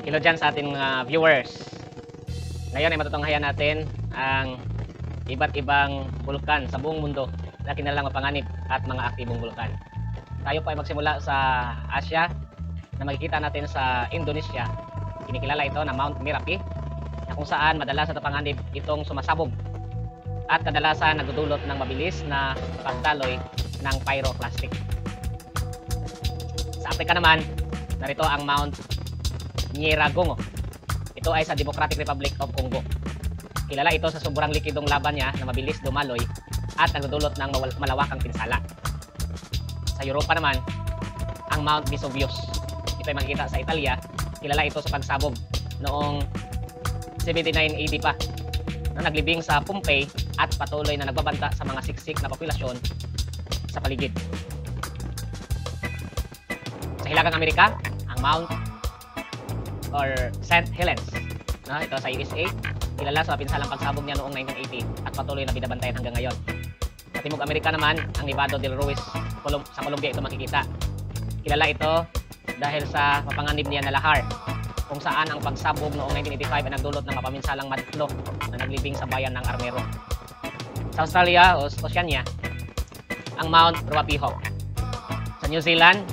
Hello dyan sa ating mga viewers. Ngayon ay matutunghayan natin ang iba't ibang bulkan sa buong mundo na kinilalang mapanganib at mga aktibong bulkan. Tayo po ay magsimula sa Asia na makikita natin sa Indonesia. Kinikilala ito na Mount Merapi na kung saan madalas sa panganib itong sumasabog at kadalasan nagdudulot ng mabilis na pagdaloy ng pyroclastic. Sa Africa naman, narito ang Mount Nyiragongo. Ito ay sa Democratic Republic of Congo. Kilala ito sa sobrang likidong lava niya na mabilis dumaloy at nagdudulot ng malawakang pinsala. Sa Europa naman, ang Mount Vesuvius. Ito ay makikita sa Italia. Kilala ito sa pagsabog noong 79 AD pa na naglibing sa Pompeii at patuloy na nagbabanta sa mga siksik na populasyon sa paligid. Sa Hilagang Amerika, ang Mount or St. Helens, no? Ito sa USA, kilala sa pinsalang pagsabog niya noong 1980 at patuloy na binabantayan hanggang ngayon. Sa Timog Amerika naman, ang Nevado del Ruiz sa Colombia ito makikita. Kilala ito dahil sa mapanganib niya na lahar, kung saan ang pagsabog noong 1985 ay nagdulot ng mapaminsalang madlo na naglibing sa bayan ng Armero. Sa Australia o Oceania, ang Mount Ruapehu. Sa New Zealand,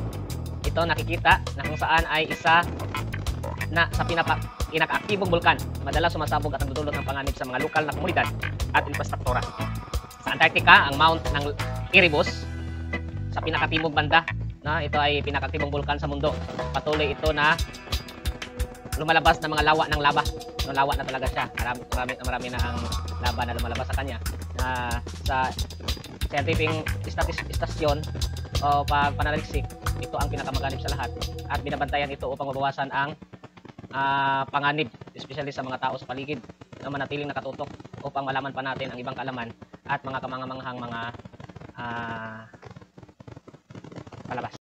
ito nakikita na kung saan ay isa na sa pinaka-aktibong bulkan, madalas sumasabog at nagdudulot ng panganib sa mga lokal na komunidad at infrastruktura. Sa Antarctica, ang Mount ng Erebus sa pinakatimog banda, na ito ay pinaka-aktibong bulkan sa mundo. Patuloy ito na lumalabas na mga lawa ng lava. No, lawa na talaga siya. Marami na ang lava na lumalabas sa kanya. Sa scientific istasyon o pananaliksik, ito ang pinakamaganib sa lahat at binabantayan ito upang mabawasan ang panganib, especially sa mga tao sa paligid, na manatiling nakatutok upang malaman pa natin ang ibang kaalaman at mga kamangamanghang mga palabas.